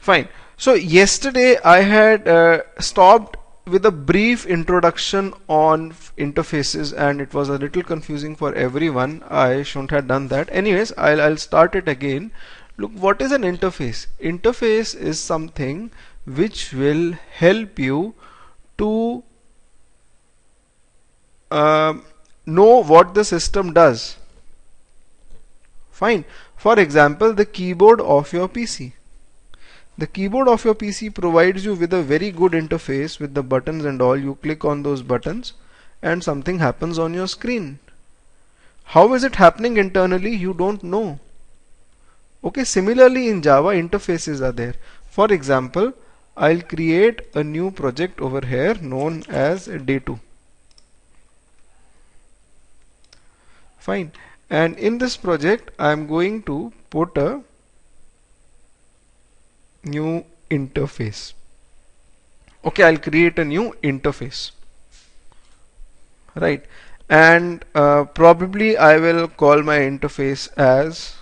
Fine. So yesterday I had stopped with a brief introduction on interfaces, and it was a little confusing for everyone. I shouldn't have done that. Anyways, I'll start it again. Look, what is an interface? Interface is something which will help you to know what the system does. Fine. For example, the keyboard of your PC. The keyboard of your PC provides you with a very good interface with the buttons and all. You click on those buttons and something happens on your screen. How is it happening internally? You don't know. Okay, similarly in Java, interfaces are there. For example, I'll create a new project over here known as day2. Fine. And in this project, I'm going to put a new interface. Okay, I'll create a new interface, right? And probably I will call my interface as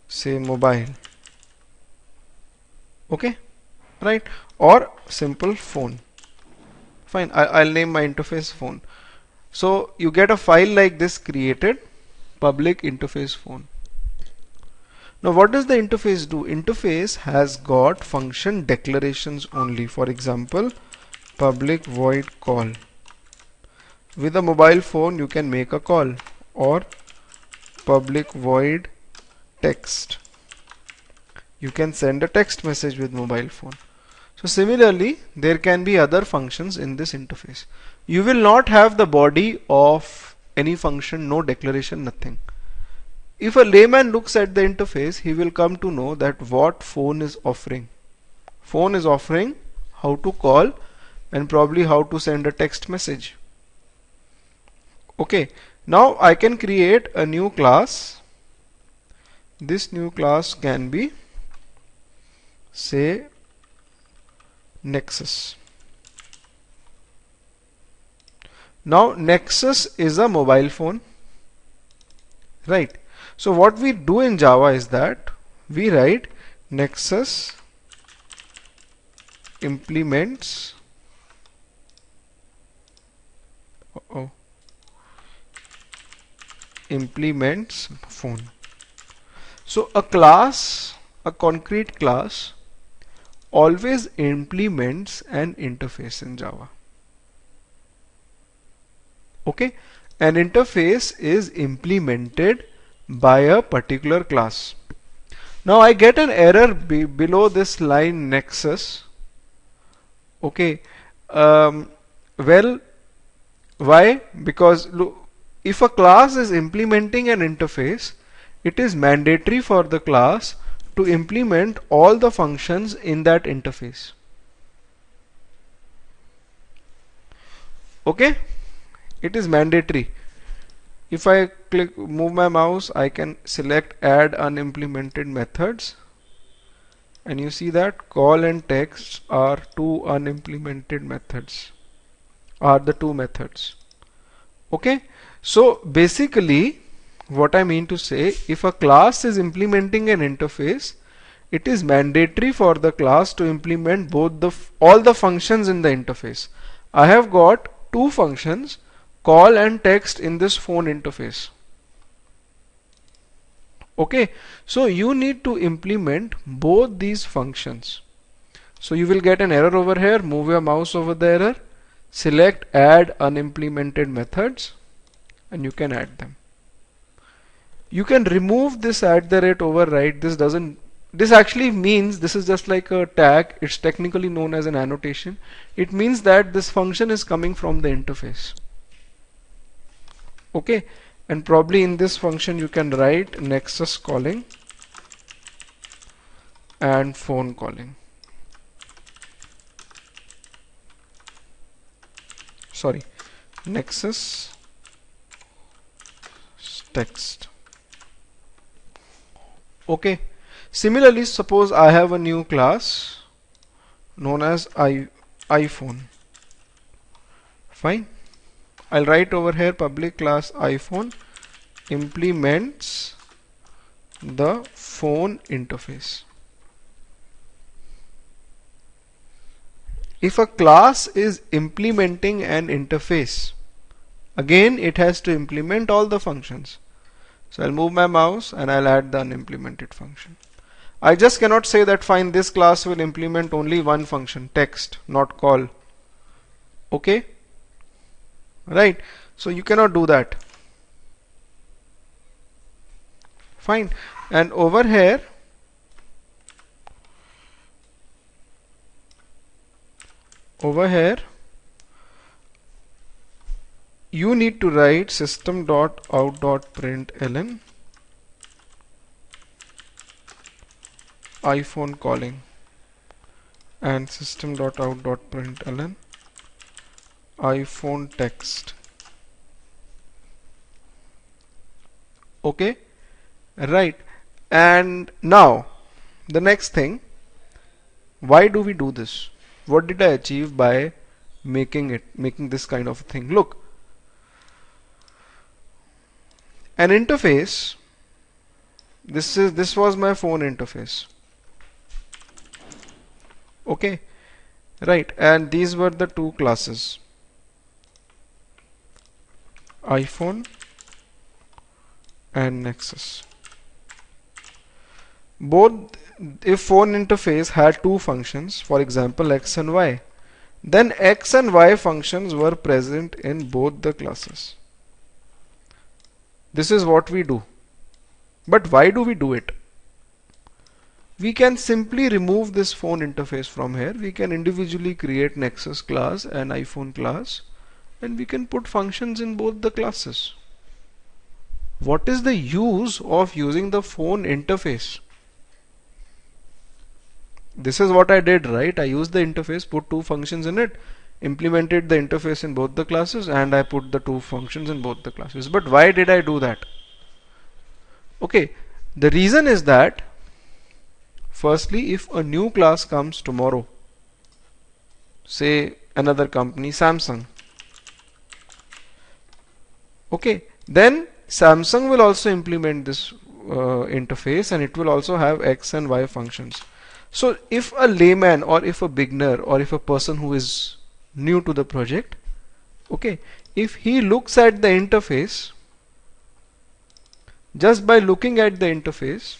say mobile. Okay, right? Or simple phone. Fine, I'll name my interface phone. So you get a file like this created, public interface phone. Now what does the interface do? Interface has got function declarations only. For example, public void call. With a mobile phone you can make a call, or public void text. You can send a text message with mobile phone. So similarly, there can be other functions in this interface. You will not have the body of any function, no declaration, nothing. If a layman looks at the interface, he will come to know that what phone is offering. Phone is offering how to call and probably how to send a text message. Okay, now I can create a new class. This new class can be, say, Nexus. Now Nexus is a mobile phone, right? So what we do in Java is that we write Nexus implements implements phone. So a class, a concrete class, always implements an interface in Java. Okay, an interface is implemented by a particular class. Now I get an error below this line Nexus. Okay, well, why? Because look, if a class is implementing an interface, it is mandatory for the class to implement all the functions in that interface. Okay, it is mandatory. If I move my mouse, I can select add unimplemented methods, and you see that call and text are two unimplemented methods, are the two methods. Okay, so basically what I mean to say, if a class is implementing an interface, it is mandatory for the class to implement both all the functions in the interface. I have got two functions, call and text, in this phone interface. Okay, so you need to implement both these functions. So you will get an error over here. Move your mouse over the error, select add unimplemented methods, and you can add them. You can remove this @override. This actually means, this is just like a tag. It's technically known as an annotation. It means that this function is coming from the interface. Okay, and probably in this function you can write Nexus calling and phone calling. Sorry, Nexus text. Okay, similarly, suppose I have a new class known as iPhone. Fine, I'll write over here public class iPhone implements the phone interface. If a class is implementing an interface, again it has to implement all the functions. So I'll move my mouse and I'll add the unimplemented function. I just cannot say that fine, this class will implement only one function, text, not call. Okay, right? So you cannot do that. Fine. And over here, you need to write system.out.println iPhone calling and system.out.println iPhone text. Okay, right. And now the next thing, why do we do this? What did I achieve by making this kind of thing? Look, an interface, this was my phone interface. Okay, right, and these were the two classes, iPhone and Nexus. Both, if phone interface had two functions, for example X and Y, then X and Y functions were present in both the classes. This is what we do. But why do we do it? We can simply remove this phone interface from here. We can individually create Nexus class and iPhone class, and we can put functions in both the classes. What is the use of using the phone interface? This is what I did, right? I used the interface, put two functions in it, implemented the interface in both the classes, and I put the two functions in both the classes. But why did I do that? Okay, the reason is that firstly, if a new class comes tomorrow, say another company, Samsung, okay, then Samsung will also implement this interface, and it will also have X and Y functions. So if a layman or if a beginner or if a person who is new to the project, okay, if he looks at the interface, just by looking at the interface,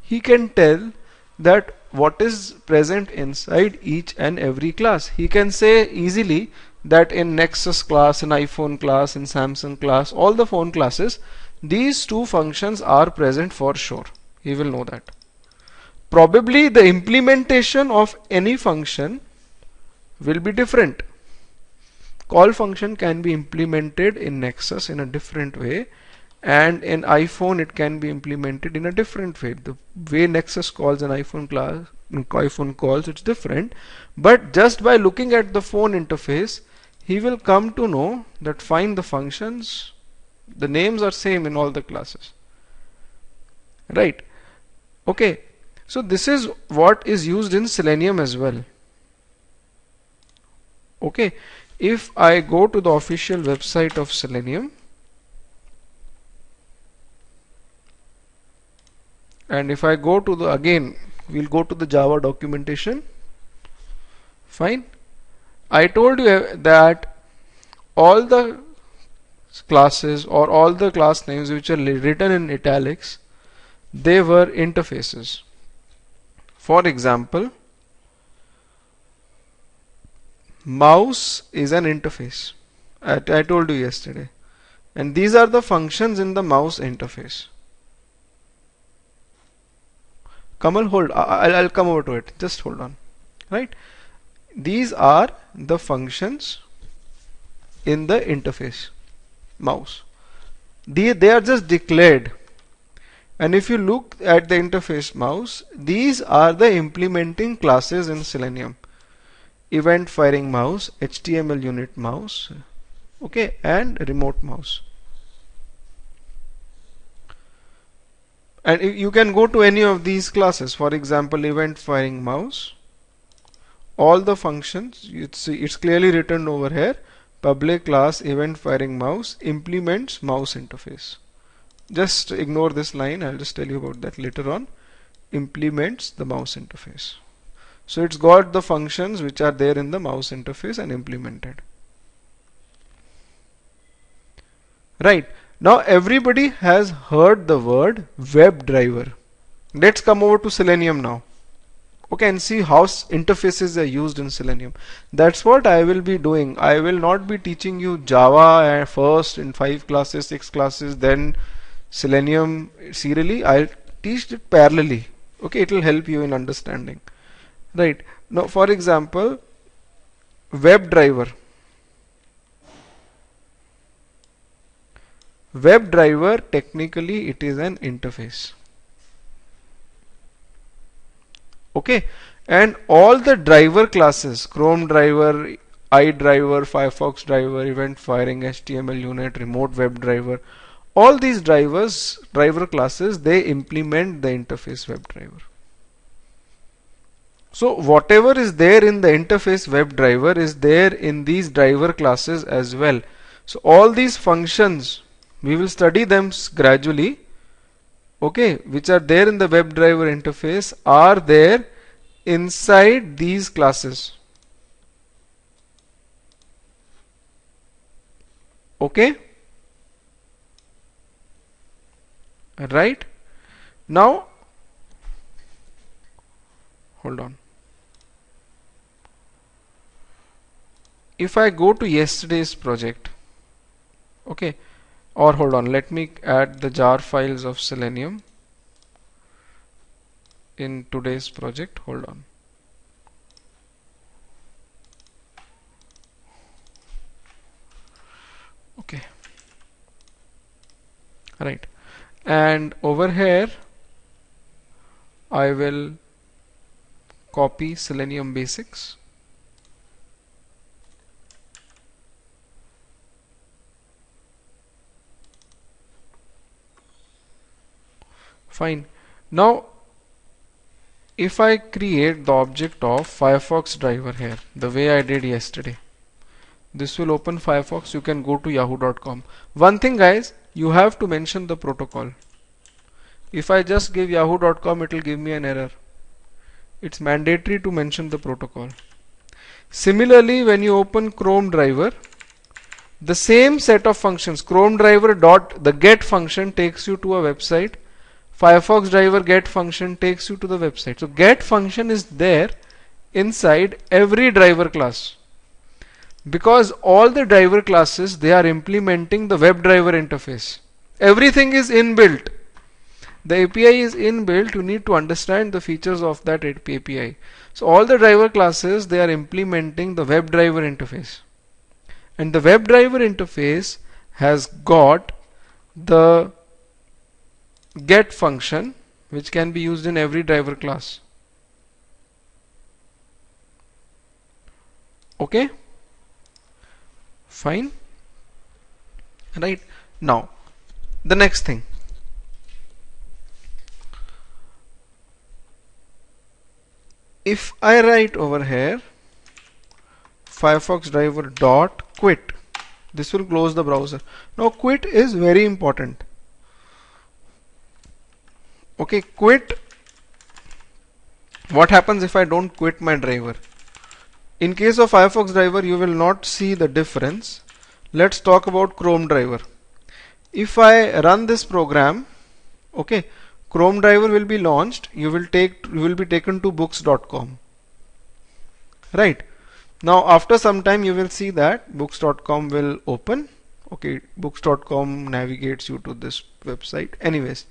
he can tell that what is present inside each and every class. He can say easily that in Nexus class, in iPhone class, in Samsung class, all the phone classes, these two functions are present for sure. He will know that. Probably the implementation of any function will be different. Call function can be implemented in Nexus in a different way, and in iPhone it can be implemented in a different way. The way Nexus calls an iPhone class, iPhone calls, it's different. But just by looking at the phone interface, he will come to know that find the functions, the names are same in all the classes, right? Okay, so this is what is used in Selenium as well. Okay, if I go to the official website of Selenium, and if I go to the, again we'll go to the Java documentation. Fine, I told you that all the classes or all the class names which are written in italics, they were interfaces. For example, mouse is an interface. I told you yesterday, and these are the functions in the mouse interface. Kamal, hold, I'll come over to it, just hold on, right? These are the functions in the interface mouse. They are just declared, and if you look at the interface mouse, these are the implementing classes in Selenium: event firing mouse, HTML unit mouse, okay, and remote mouse. And you can go to any of these classes. For example, event firing mouse, all the functions, it's clearly written over here, public class event firing mouse implements mouse interface. just ignore this line, I'll just tell you about that later on. Implements the mouse interface. So it's got the functions which are there in the mouse interface and implemented. Right. Now everybody has heard the word WebDriver. Let's come over to Selenium now. Okay, and see how interfaces are used in Selenium. That's what I will be doing. I will not be teaching you Java first in 5 classes, 6 classes, then Selenium serially. I'll teach it parallelly. Okay, it will help you in understanding. Right. Now, for example, WebDriver. WebDriver, technically it is an interface. Okay, and all the driver classes, Chrome driver, iDriver, Firefox driver, event firing, HTML unit, remote web driver, all these driver classes, they implement the interface WebDriver. So whatever is there in the interface WebDriver is there in these driver classes as well. So all these functions, we will study them gradually, okay, which are there in the WebDriver interface are there inside these classes. Okay, right. Now hold on, if I go to yesterday's project, okay, or hold on, let me add the jar files of Selenium in today's project. Hold on. Okay, right, and over here I will copy Selenium basics. Fine. Now if I create the object of Firefox driver here the way I did yesterday, this will open Firefox. You can go to yahoo.com. One thing guys, you have to mention the protocol. If I just give yahoo.com, it will give me an error. It's mandatory to mention the protocol. Similarly, when you open Chrome driver, the same set of functions, Chrome driver dot the get function takes you to a website, Firefox driver get function takes you to the website. So get function is there inside every driver class, because all the driver classes, they are implementing the WebDriver interface. Everything is inbuilt. The API is inbuilt. You need to understand the features of that API. So all the driver classes, they are implementing the WebDriver interface, and the WebDriver interface has got the get function which can be used in every driver class. Okay, fine. Right, now the next thing, if I write over here Firefox driver dot quit, this will close the browser. Now quit is very important. Okay, quit. What happens if I don't quit my driver? In case of Firefox driver, you will not see the difference. Let's talk about Chrome driver. If I run this program, okay, Chrome driver will be launched. You will be taken to books.com. Right. Now after some time you will see that books.com will open. Okay, books.com navigates you to this website. Anyways,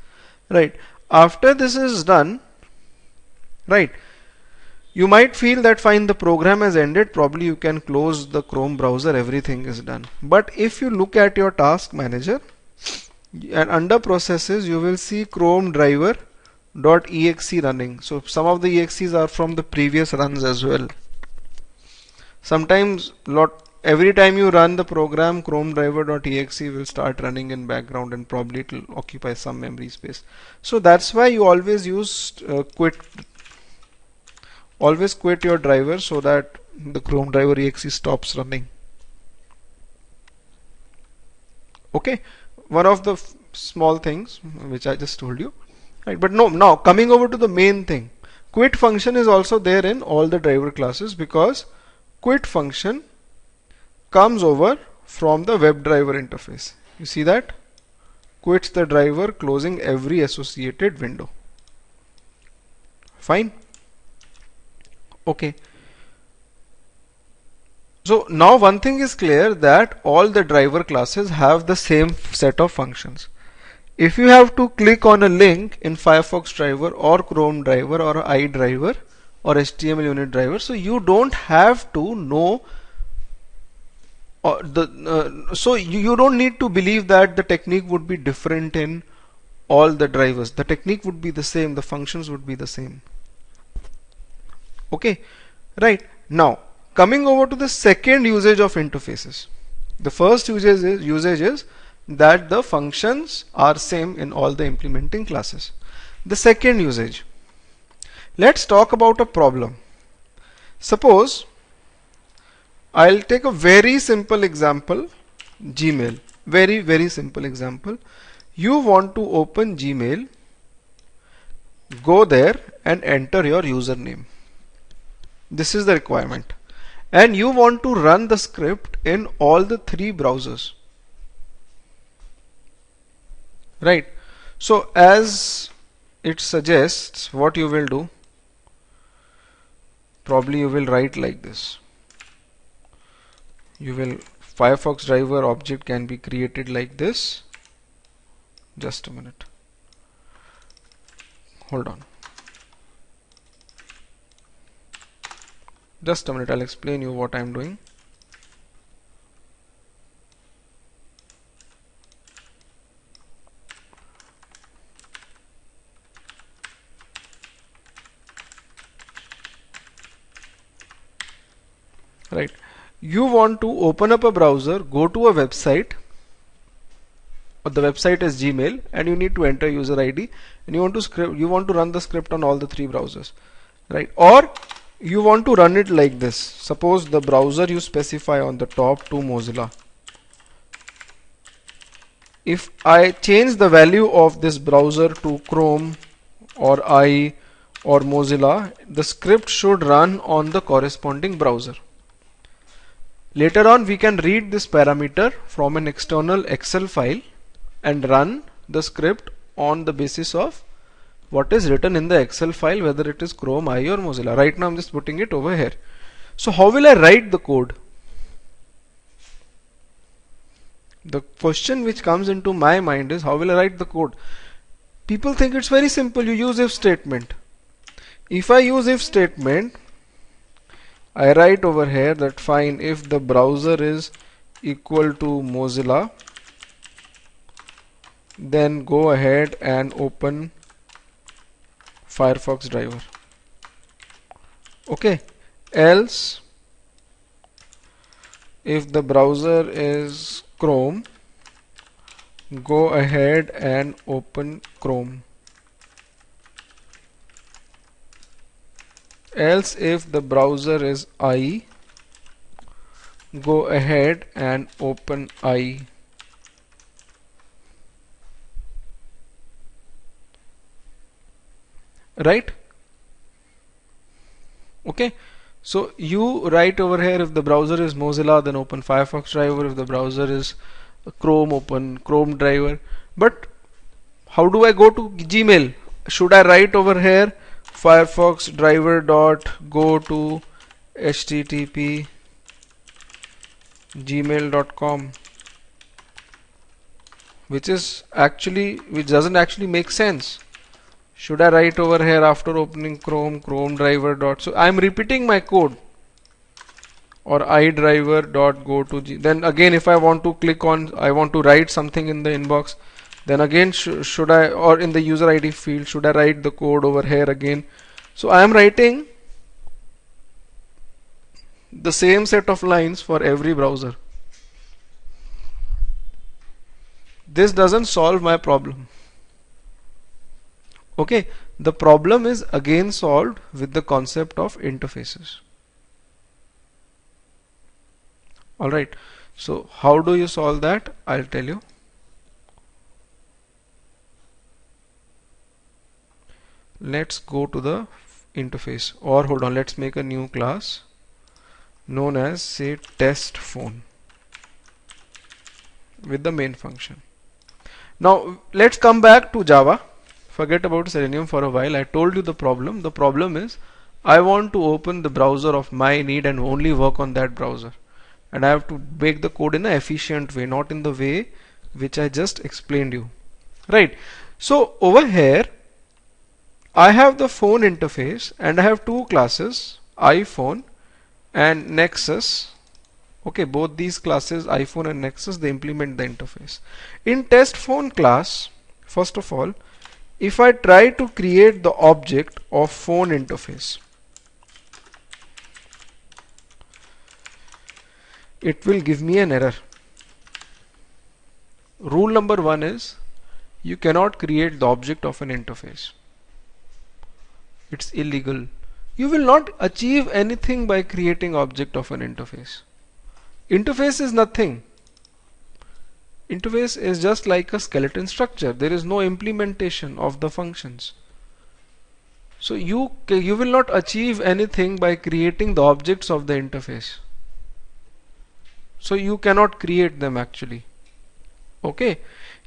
right. After this is done, right, you might feel that fine, the program has ended, probably you can close the Chrome browser, everything is done. But if you look at your task manager and under processes, you will see Chrome driver .exe running. So some of the exes are from the previous runs as well. Sometimes every time you run the program, Chrome driver.exe will start running in background, and probably it will occupy some memory space. So that's why you always use quit. Always quit your driver so that the Chrome driver exe stops running. Okay, one of the small things which I just told you, right? But no, now coming over to the main thing, quit function is also there in all the driver classes, because quit function comes over from the WebDriver interface. You see that? Quits the driver, closing every associated window. Fine. Okay. So now one thing is clear, that all the driver classes have the same set of functions. If you have to click on a link in Firefox driver or Chrome driver or iDriver or HTML unit driver, so you don't have to know so you don't need to believe that the technique would be different in all the drivers. The technique would be the same, the functions would be the same. Okay, right. Now coming over to the second usage of interfaces. The first usage is that the functions are same in all the implementing classes. The second usage, let's talk about a problem. Suppose I'll take a very simple example, Gmail. Very simple example. You want to open Gmail, go there and enter your username. This is the requirement. And you want to run the script in all the three browsers. Right. So as it suggests, what you will do, probably you will write like this. You will, Firefox driver object can be created like this. Just a minute. Hold on. Just a minute, I'll explain you what I'm doing. Right. You want to open up a browser, go to a website, or the website is Gmail, and you need to enter user ID, and you want to run the script on all the three browsers, right? Or you want to run it like this. Suppose the browser you specify on the top to Mozilla. If I change the value of this browser to Chrome or IE or Mozilla, the script should run on the corresponding browser. Later on we can read this parameter from an external Excel file and run the script on the basis of what is written in the Excel file, whether it is Chrome, IE or Mozilla. Right now I'm just putting it over here. So how will I write the code? The question which comes into my mind is, how will I write the code? People think it's very simple. You use if statement. If I use if statement, I write over here that fine, if the browser is equal to Mozilla, then go ahead and open Firefox driver. Okay. Else, if the browser is Chrome, go ahead and open Chrome. Else, if the browser is IE, go ahead and open IE. Right? Okay. So you write over here, if the browser is Mozilla, then open Firefox driver. If the browser is Chrome, open Chrome driver. But how do I go to Gmail? Should I write over here Firefox driver dot go to http gmail.com, which doesn't actually make sense? Should I write over here after opening Chrome driver dot, so I'm repeating my code, or iDriver dot go to then again if I want to click on, I want to write something in the inbox, then again should I, or in the user ID field, should I write the code over here again? So I am writing the same set of lines for every browser. This doesn't solve my problem. Okay, the problem is again solved with the concept of interfaces. Alright, so how do you solve that? I'll tell you. let's go to the interface, or hold on, let's make a new class known as, say, test phone with the main function. Now let's come back to Java. Forget about Selenium for a while. I told you the problem. The problem is I want to open the browser of my need and only work on that browser. And I have to make the code in an efficient way, not in the way which I just explained you. Right. So over here, I have the phone interface and I have two classes, iPhone and Nexus. Okay, both these classes, iPhone and Nexus, they implement the interface. In test phone class, first of all, if I try to create the object of phone interface, it will give me an error. Rule number one is you cannot create the object of an interface. It's illegal. You will not achieve anything by creating object of an interface. Interface is nothing. Interface is just like a skeleton structure. There is no implementation of the functions. So you will not achieve anything by creating the objects of the interface. So you cannot create them actually. Okay,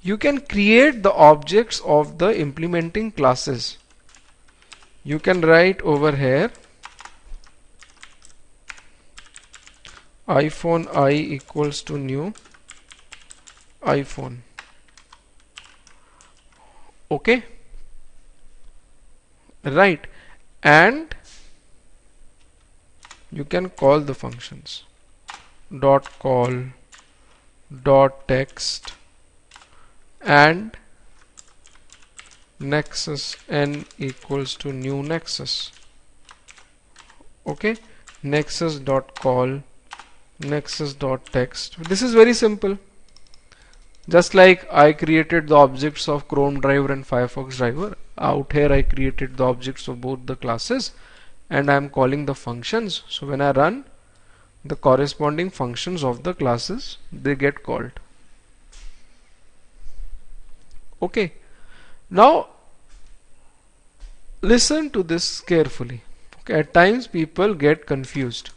you can create the objects of the implementing classes. You can write over here iPhone I equals to new iPhone. Okay, right, and you can call the functions dot call dot text and nexus n equals to new nexus. Okay, nexus dot call nexus dot text. This is very simple. Just like I created the objects of Chrome driver and Firefox driver, out here I created the objects of both the classes and I am calling the functions. So when I run, the corresponding functions of the classes, they get called. Okay, now listen to this carefully. Okay, at times people get confused.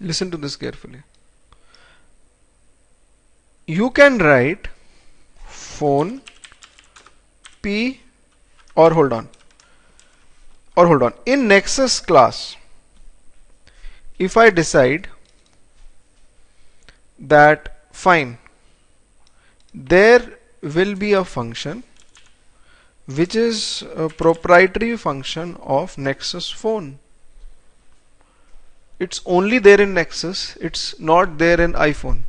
Listen to this carefully. You can write phone p or hold on in Nexus class. If I decide that fine, there will be a function which is a proprietary function of Nexus phone. It's only there in Nexus, it's not there in iPhone.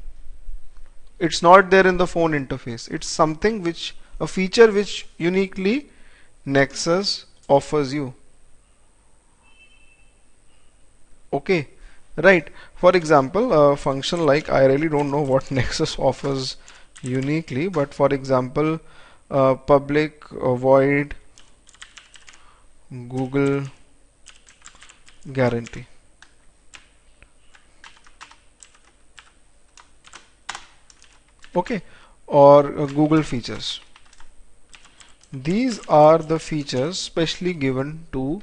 It's not there in the phone interface. It's something which, a feature which uniquely Nexus offers you. Okay, right. For example, a function like, I really don't know what Nexus offers uniquely, but for example, public void Google guarantee. Okay, or Google features. These are the features specially given to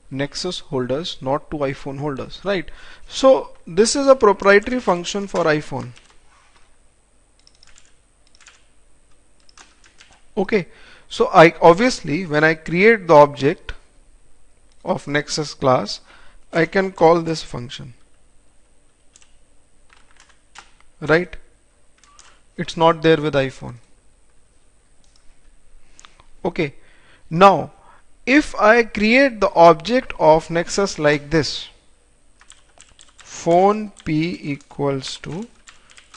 Nexus holders, not to iPhone holders, right? So this is a proprietary function for iPhone. Okay, so I obviously, when I create the object of Nexus class, I can call this function, right? It's not there with iPhone. Okay, now if I create the object of Nexus like this, phone p equals to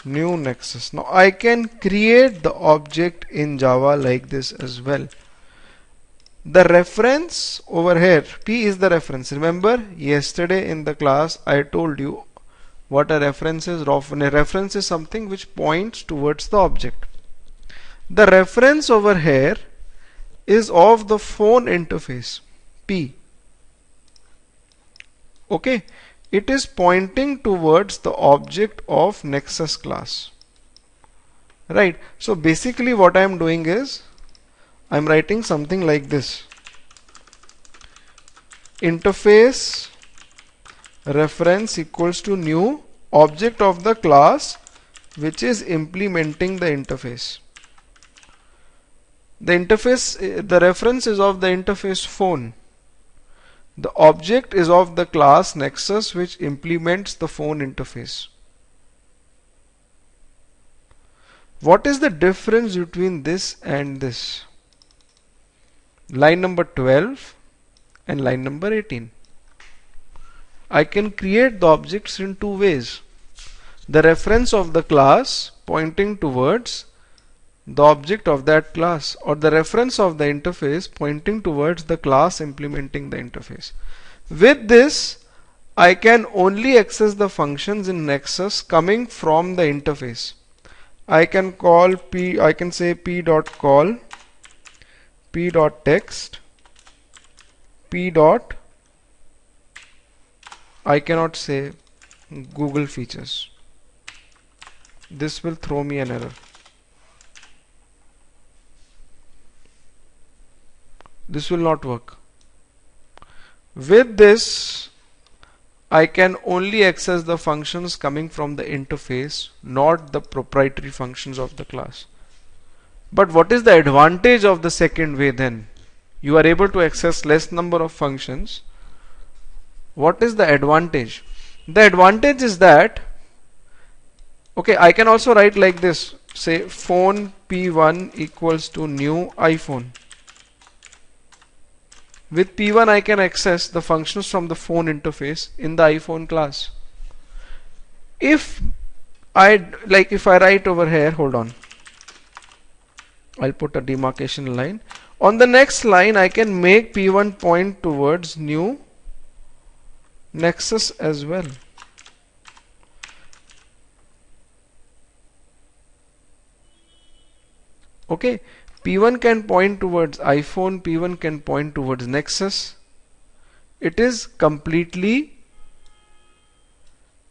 new Nexus. Now I can create the object in Java like this as well. The reference over here, p is the reference. Remember yesterday in the class I told you what a reference is. A reference is something which points towards the object. The reference over here is of the phone interface, P. Okay, it is pointing towards the object of Nexus class. Right, so basically what I am doing is I'm writing something like this: interface reference equals to new object of the class which is implementing the interface. The reference is of the interface phone. The object is of the class Nexus which implements the phone interface. What is the difference between this and this? Line number 12 and line number 18. I can create the objects in two ways. The reference of the class pointing towards the object of that class, or the reference of the interface pointing towards the class implementing the interface. With this, I can only access the functions in Nexus coming from the interface. I can say p.call, p.text, p. I cannot say Google features. This will throw me an error. This will not work. With this, I can only access the functions coming from the interface, not the proprietary functions of the class. But what is the advantage of the second way then? You are able to access less number of functions. What is the advantage? The advantage is that, okay, I can also write like this, say phone p1 equals to new iPhone. With p1 I can access the functions from the phone interface in the iPhone class. If I write over here, hold on, I'll put a demarcation line. On the next line I can make p1 point towards new Nexus as well. Okay, P1 can point towards iPhone, P1 can point towards Nexus. It is completely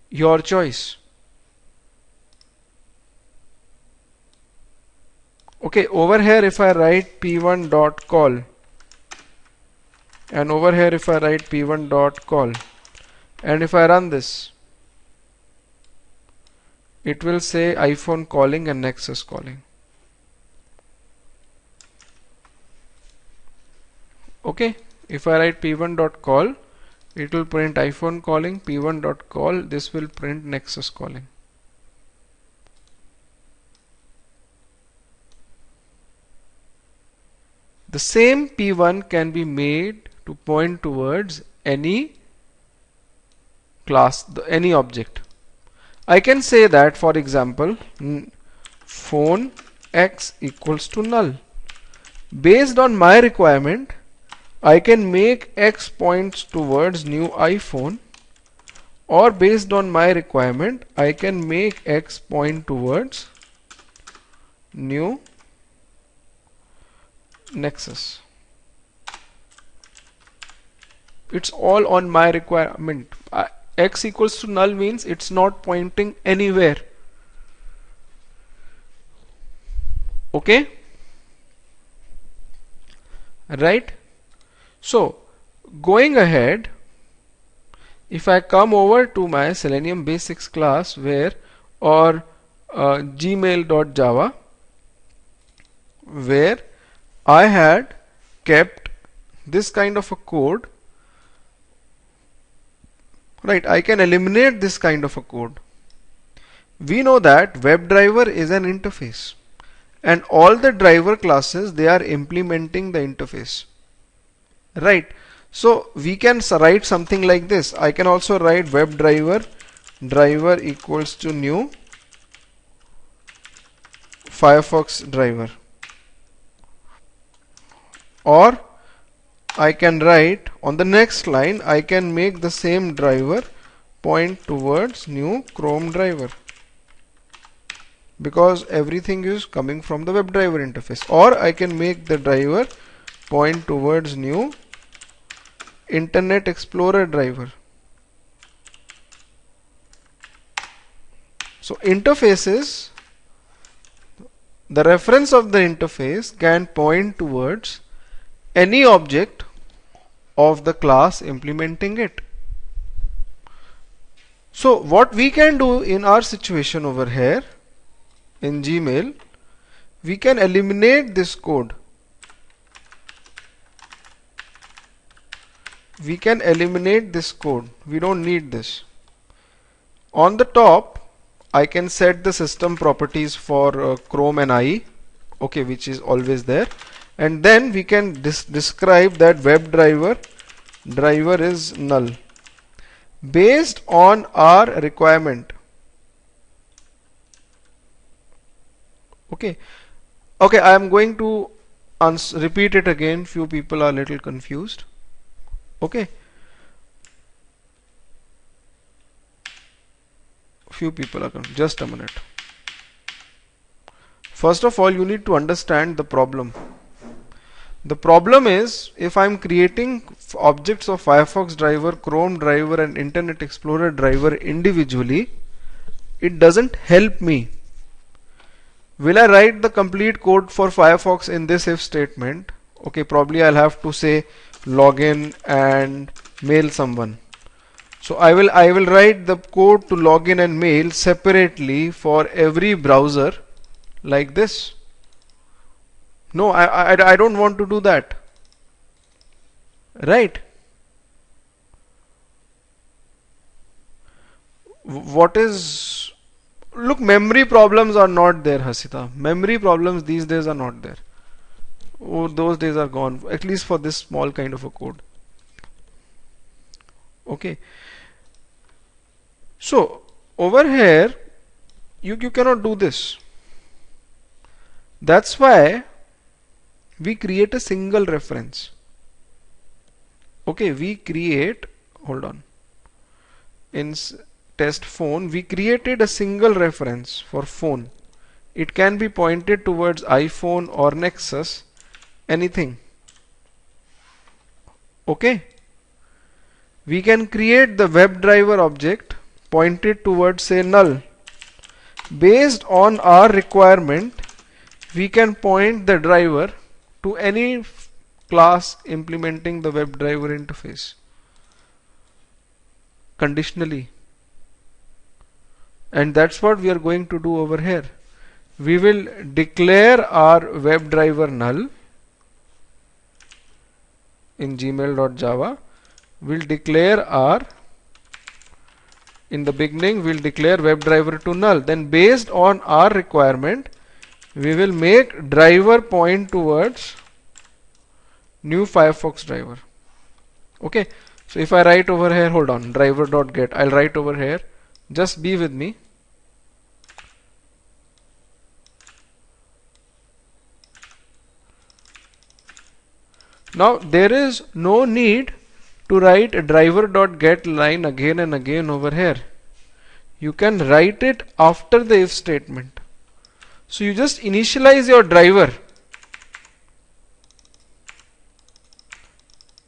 your choice. Okay, over here if I write p1.call, and over here if I write p1.call, and if I run this, it will say iPhone calling and Nexus calling. Okay, if I write p1.call, it will print iPhone calling, p1.call, this will print Nexus calling. The same p1 can be made to point towards any class, any object. I can say that, for example, phone x equals to null. Based on my requirement, I can make x points towards new iPhone, or based on my requirement I can make x point towards new Nexus. It's all on my requirement. X equals to null means it's not pointing anywhere. Okay, right? So going ahead, if I come over to my Selenium Basics class or gmail.java, where I had kept this kind of a code, right? I can eliminate this kind of a code. We know that WebDriver is an interface, and all the driver classes, they are implementing the interface, right? So we can write something like this. I can also write WebDriver driver equals to new Firefox driver, or I can write on the next line, I can make the same driver point towards new Chrome driver, because everything is coming from the WebDriver interface. Or I can make the driver point towards new Internet Explorer driver. So interfaces, the reference of the interface can point towards any object of the class implementing it. So what we can do in our situation over here in Gmail, we can eliminate this code. We can eliminate this code. We don't need this. On the top, I can set the system properties for Chrome and IE, okay, which is always there, and then we can describe that driver is null based on our requirement. Okay, I am going to repeat it again. Few people are a little confused. Okay, few people are confused. Just a minute. First of all, you need to understand the problem. The problem is, if I'm creating objects of Firefox driver, Chrome driver and Internet Explorer driver individually, it doesn't help me. Will I write the complete code for Firefox in this if statement? Okay, probably I'll have to say login and mail someone. So I will write the code to login and mail separately for every browser like this. No, I don't want to do that. Right? What is... Look, memory problems are not there, Hasita. Memory problems these days are not there. Oh, those days are gone, at least for this small kind of a code. Okay. So, over here, you cannot do this. That's why we create a single reference. Okay, we create, hold on, in test phone we created a single reference for phone. It can be pointed towards iPhone or Nexus, anything. Okay, we can create the WebDriver object pointed towards say null. Based on our requirement, we can point the driver to any class implementing the WebDriver interface conditionally. And that's what we are going to do over here. We will declare our WebDriver null in gmail.java. We'll declare our, in the beginning we'll declare WebDriver to null. Then based on our requirement, we will make driver point towards new Firefox driver. Okay, so if I write over here, hold on, driver.get, I'll write over here, just be with me. Now there is no need to write a driver.get line again and again over here. You can write it after the if statement. So you just initialize your driver.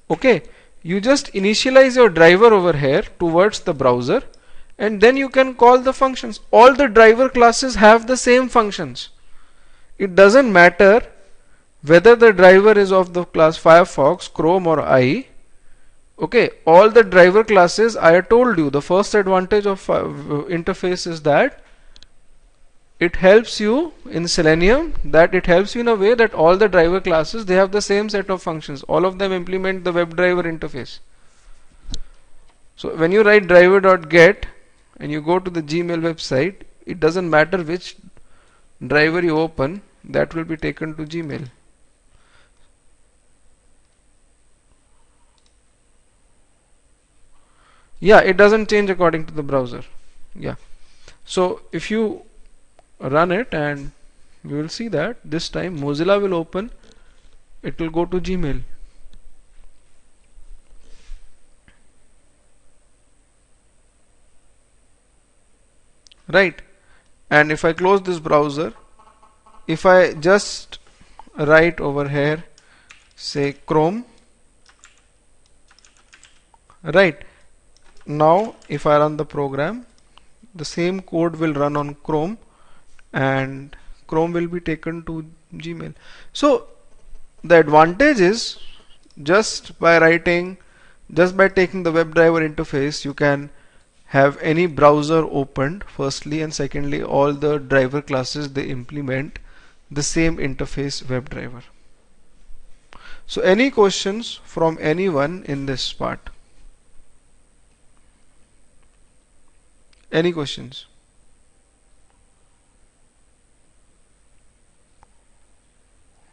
Okay, you just initialize your driver over here towards the browser, and then you can call the functions. All the driver classes have the same functions. It doesn't matter whether the driver is of the class Firefox, Chrome or IE. Okay, all the driver classes, I told you, the first advantage of interface is that it helps you in Selenium, that it helps you in a way that all the driver classes, they have the same set of functions. All of them implement the WebDriver interface. So when you write driver.get and you go to the Gmail website, it doesn't matter which driver you open, that will be taken to Gmail. Yeah, it doesn't change according to the browser. Yeah. So if you run it, and you will see that this time Mozilla will open, it will go to Gmail. Right. And if I close this browser, if I just write over here say Chrome, right, now if I run the program, the same code will run on Chrome, and Chrome will be taken to Gmail. So the advantage is just by taking the WebDriver interface, you can have any browser opened firstly, and secondly all the driver classes, they implement the same interface WebDriver. So any questions from anyone in this part? Any questions?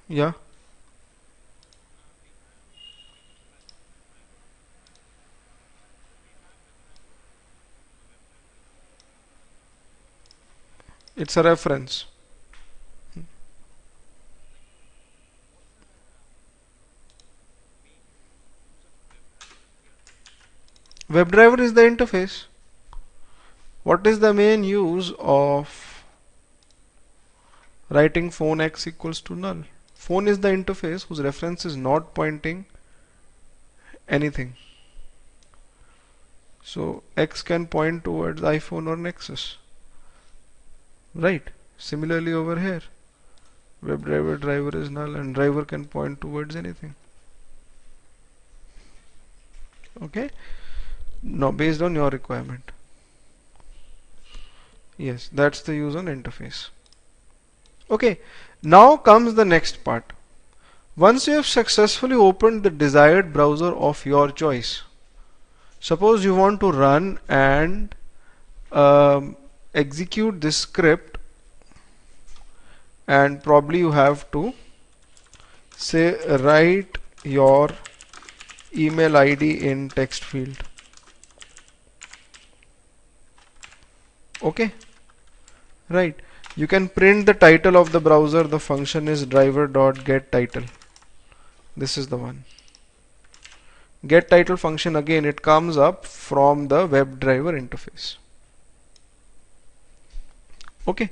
Yeah. It's a reference. WebDriver is the interface. What is the main use of writing phone x equals to null? Phone is the interface whose reference is not pointing anything. So x can point towards iPhone or Nexus. Right. Similarly over here, WebDriver driver is null and driver can point towards anything. Okay. Now based on your requirement. Yes, that's the use on interface. Okay. Now comes the next part. Once you have successfully opened the desired browser of your choice, suppose you want to run and execute this script, and probably you have to say write your email ID in text field. Okay, right. You can print the title of the browser. The function is driver.getTitle. This is the one. Get title function, again it comes up from the WebDriver interface. Okay,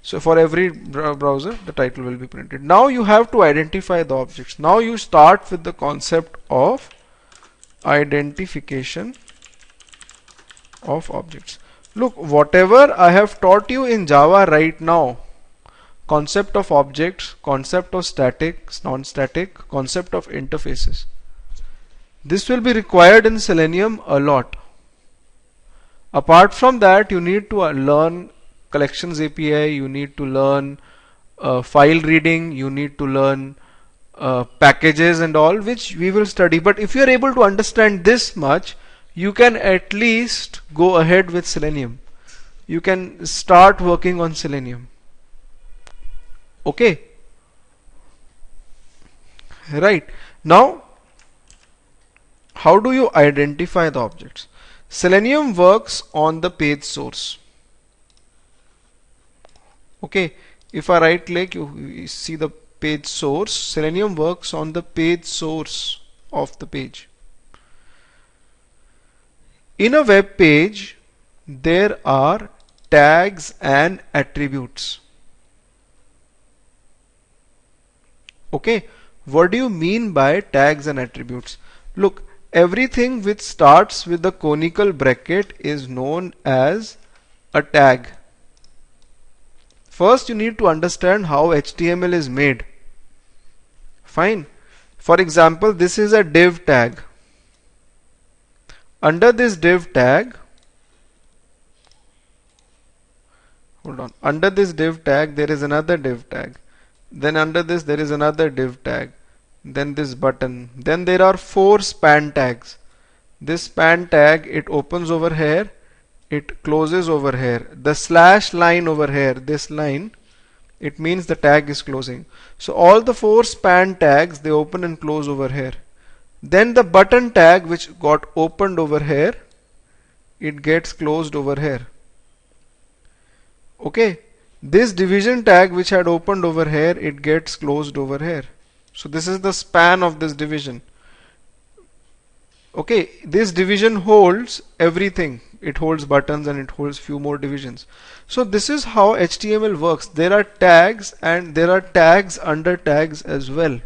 so for every browser the title will be printed. Now you have to identify the objects. Now you start with the concept of identification of objects. Look, whatever I have taught you in Java right now, concept of objects, concept of static, non-static, concept of interfaces, this will be required in Selenium a lot. Apart from that, you need to learn collections API, you need to learn file reading, you need to learn packages and all, which we will study. But if you are able to understand this much, you can at least go ahead with Selenium. You can start working on Selenium. Okay. Right. Now, how do you identify the objects? Selenium works on the page source. Okay. If I right click, you see the page source. Selenium works on the page source of the page. In a web page, there are tags and attributes. Okay, what do you mean by tags and attributes? Look, everything which starts with the conical bracket is known as a tag. First, you need to understand how HTML is made. Fine. For example, this is a div tag. Under this div tag, under this div tag there is another div tag. Then under this there is another div tag. Then this button. Then there are 4 span tags. This span tag, it opens over here, it closes over here. The slash line over here, this line, it means the tag is closing. So all the 4 span tags, they open and close over here. Then the button tag which got opened over here, it gets closed over here. Okay, this division tag which had opened over here, it gets closed over here. So this is the span of this division. Okay, this division holds everything. It holds buttons and it holds few more divisions. So this is how HTML works. There are tags and there are tags under tags as well.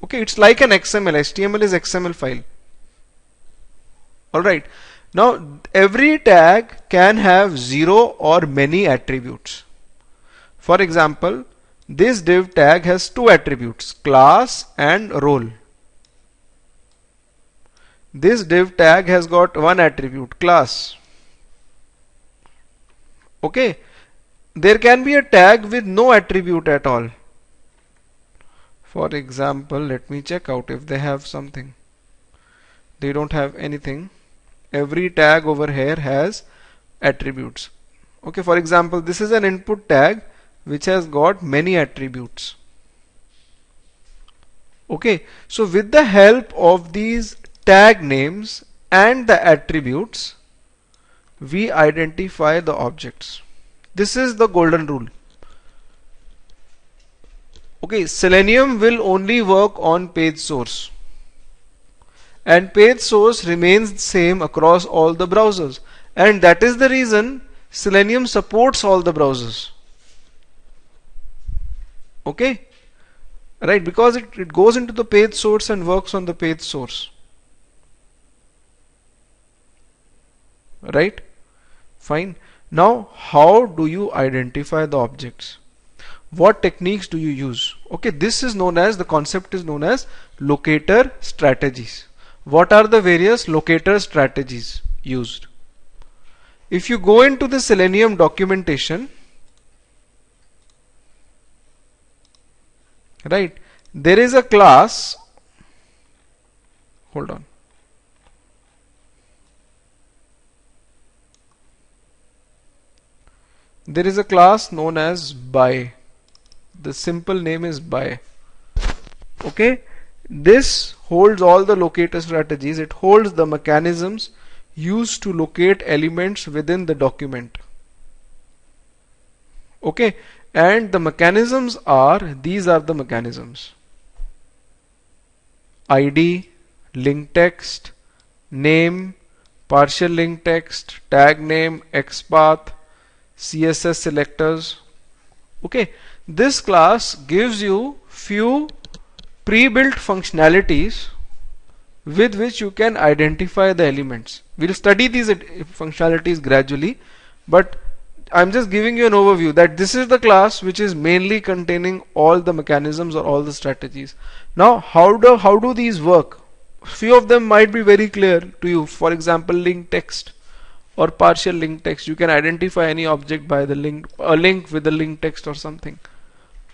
Okay, it's like an XML. HTML is XML file. Alright. Now every tag can have 0 or many attributes. For example, this div tag has two attributes, class and role. This div tag has got one attribute, class. Okay, there can be a tag with no attribute at all. For example, let me check out if they have something. They don't have anything. Every tag over here has attributes. Okay, for example, this is an input tag which has got many attributes. Okay, so with the help of these tag names and the attributes, we identify the objects. This is the golden rule. Okay, Selenium will only work on page source, and page source remains same across all the browsers, and that is the reason Selenium supports all the browsers. Okay, right, because it goes into the page source and works on the page source. Right, fine. Now how do you identify the objects? What techniques do you use? Okay, this is known as, the concept is known as locator strategies. What are the various locator strategies used? If you go into the Selenium documentation, right, there is a class, hold on, there is a class known as by. The simple name is by. Okay, this holds all the locator strategies. It holds the mechanisms used to locate elements within the document. Okay, and the mechanisms are, these are the mechanisms: ID, link text, name, partial link text, tag name, XPath, CSS selectors. Okay, this class gives you few pre-built functionalities with which you can identify the elements. We'll study these functionalities gradually, but I'm just giving you an overview that this is the class which is mainly containing all the mechanisms or all the strategies. Now how do these work? Few of them might be very clear to you. For example, link text or partial link text. You can identify any object by the link, a link with the link text or something.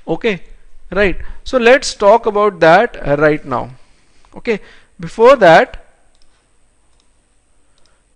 Okay, right. So let's talk about that right now. Okay, before that,